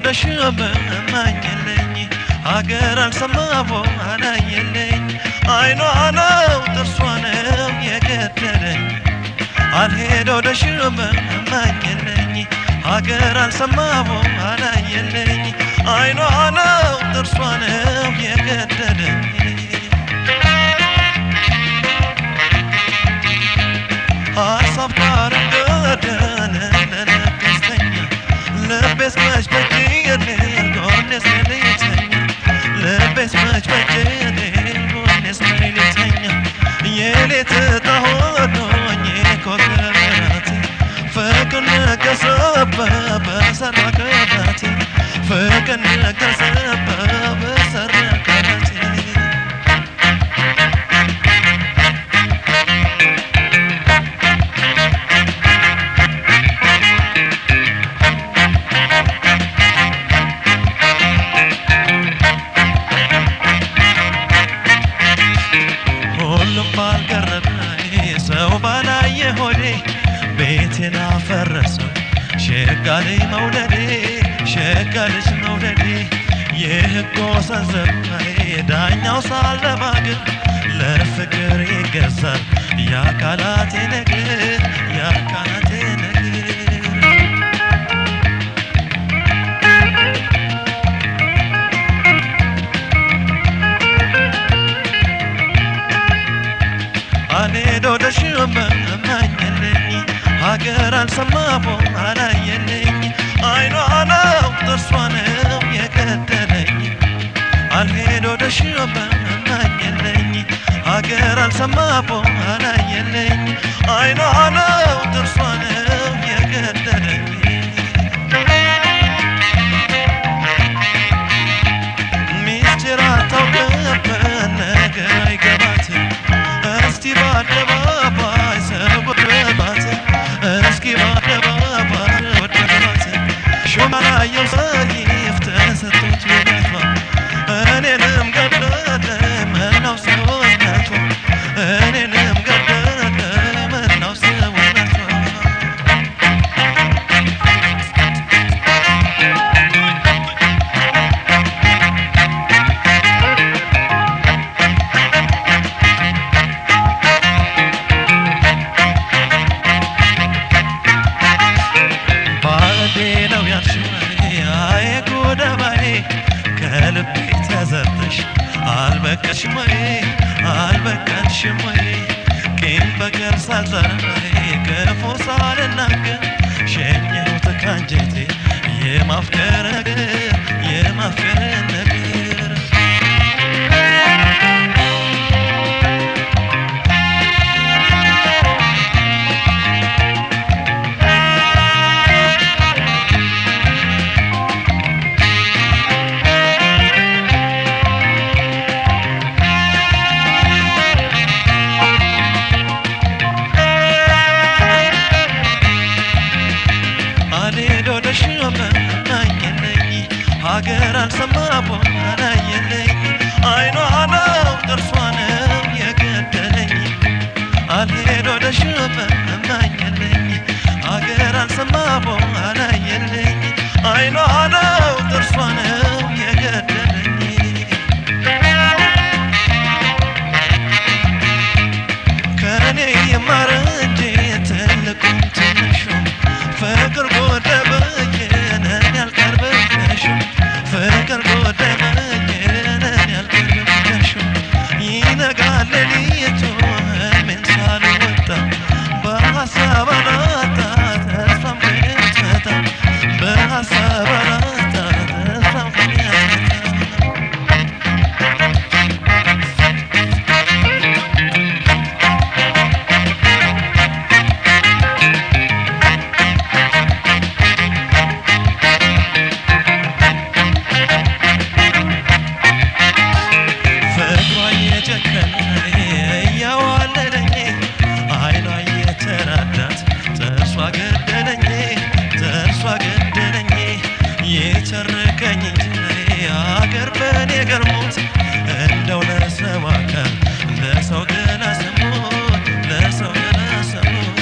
ደሽመማኝልኝ አገር አልሰማቦ አላየልኝ አይኗ ነው ጥርሷ ነው የገደለኝ አልሄደው ደሽመማኝልኝ አገር አልሰማቦ አላየልኝ አይኗ ነው ጥርሷ ነው የገደለኝ አሳብ ጋር ገደለ لبس مش بجيني القونس مليتني لبس مش بجيني القونس مليتني يلي تطهوني كوكراتي ነገር ሰበብ ሰረቀች ሰው ባላየ ሆዴ ቤቴን አፈረሰው ሸጋሌ መውደዴ ሸጋልሽ መውደዴ የሕግ ሰንሰለቴ ዳኛው ሳለማግር ለፍቅር ይገዛል ያካላቴ ነገር ያካላቴ ነገር አኔዶ ደሽመማኝልኝ ሀገር አልሰማቦ አላየልኝ አይኗ ነው ጥርሷ ነው የገደለኝ አልሄዶ ደሽመማኝልኝ ሀገር አልሰማቦ አላየልኝ አይኗ ነው ጥርሷ ነው የገደለኝ ሚስጥር አታውቅበት ነገር አይገባትም እስቲ በአደባባይ ሰው ወደባት እስኪ በአደባባይ ወደባት ሹማላየው ሰይፍ ተሰጥቶት ውበቷ እኔንም ገደለ መናው ሰውነቷ እኔንም ገደለ መናው ሰውነቷ ከልቤ ተዘርተሽ አልበቃሽም ወይ ቂም በቀል ሳልዘራ ክፉ ሳልናገር ሸኘሁት ካንጀቴ የማፍቀር ነገር ሀገር አልሰማቦ አላየልኝ አይኗ ነው ጥርሷ ነው የገደለኝ አልሄዶ ደሽመማኝልኝ ሀገር አልሰማቦ አላየልኝ አይኗ ነው ጥርሷ ነው የገደለኝ ከኔ የማረ እንጂ ትልቁም ትንሹም ፍቅር ጎደበኝ እኔ አልቀርብሽም ፍቅር ጎደበኝ እኔ አልቀርብሽም ይነጋል ሌሊቱ ህልሜን ሳልወጣ በሀሳብ አላጣ ተስፋም ከየት በሀሳብ አላጣ ተስፋም ከየት የተረከኝ አገር በኔ ገርሞት እንደው ለሰው አካል ለሰው ገላ ሰሞት ለሰው ገላ ሰሞት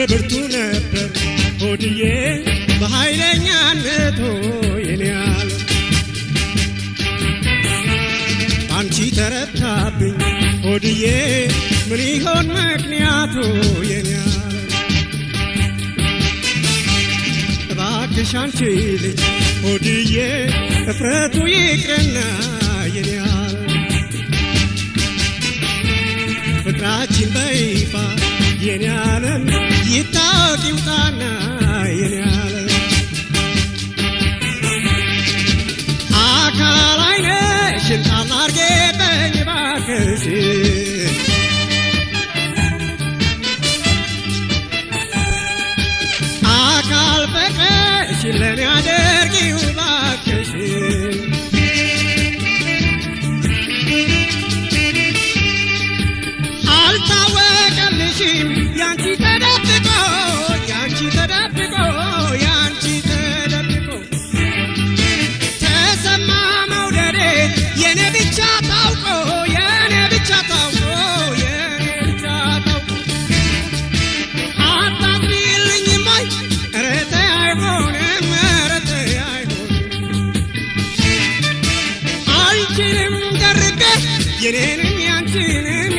ብርቱ ነበር ሆድዬ በኃይለኛነቱ የኔያል አንቺ ተረታብኝ ሆድዬ ምን ይሆን ምክንያቱ የኔያል እባክሽ አንቺ ልጅ ሆድዬ እፍረቱ ይቅርና የኔያል ፍቅራችን በይፋ የኔ ዓለም ይታወቅ ይውጣና የኔ ዓለም አካል ዓይንሽን ጣል አድርጌብኝ እባክሽ አካል ፍቅርሽን ለኔ አድርጊው እባክሽ አልታወቀልሽም ያንቺ ተደብቆ ተሰማ መውደዴ የኔ ብቻ ታውቆ አታጥሪልኝም ወይ ኧረ ተይ አይሆንም አልችልም ደርቤ የኔንም ያንቺንም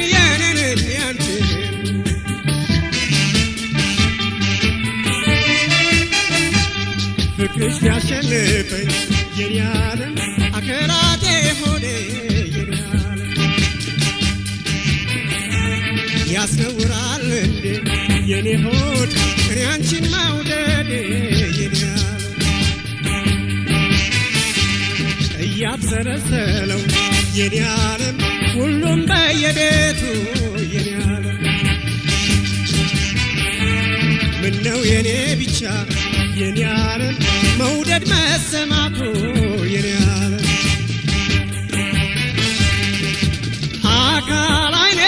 ፍቅርሽ ያሸንፈኝ የኔ ዓለም አከራቴ ሆዴ የኔ ዓለም ያስነውራል እንዴ የኔ ሆድ እኔ አንቺን መውደዴ የኔ ዓለም እያብሰለሰለው የኔ ዓለም ሁሉም በየቤቱ የኔ ዓለም ምን የኔ ብቻ የኔ ዓለም መውደድ መሰማቱ የኔ ዓለም አካል አይኔ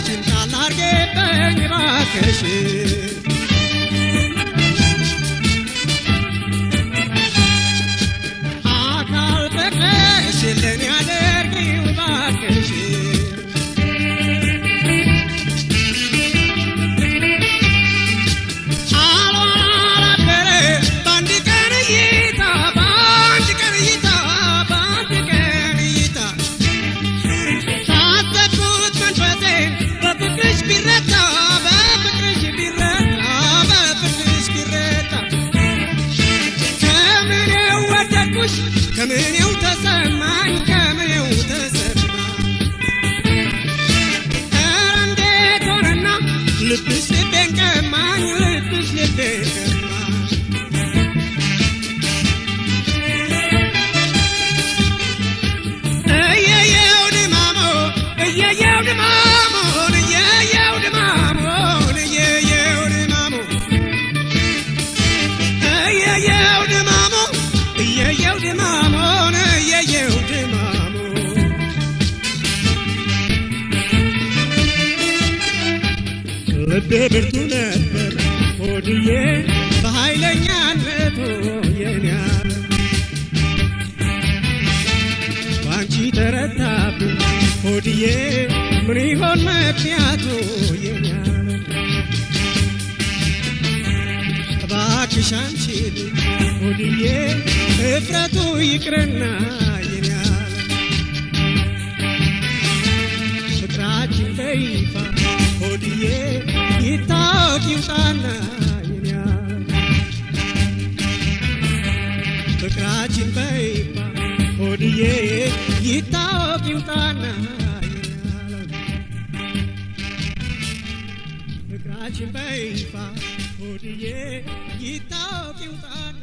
ጭንቃል አርጌበኝ እባክሽ አካል ፍቅርሽ ለኔ አድርጊው እባክሽ ከምኔው ተሰማኝ ከምኔው ተሰማኝ እንዴት ሆነና ልብሽ ልቤን ቀማኝ ልብሽ ልቤን ቀማኝ እየየው ድማሞ እየየው ድማሞን እየየው ድማሞን እየየው ድማሞ እየየው ድማሞ እየየው ድማሞ ልቤ ብርቱ ነበር ሆድዬ በኃይለኛነቱ የኔ ዓለም ባንቺ ተረታብኝ ሆድዬ ምን ይሆን ምክንያቱ የኔ ዓለም እባክሽ አንቺ ሆድዬ እፍረቱ ይቅርና የኔ ዓለም ፍቅራችን በይፋ ሆድዬ ይታወቅ ይውጣና የኔ ዓለም ፍቅራችን በይፋ ሆድዬ ይታወቅ ይውጣና የኔ ዓለም ፍቅራችን በይፋ ሆድዬ ይታወቅ ይውጣና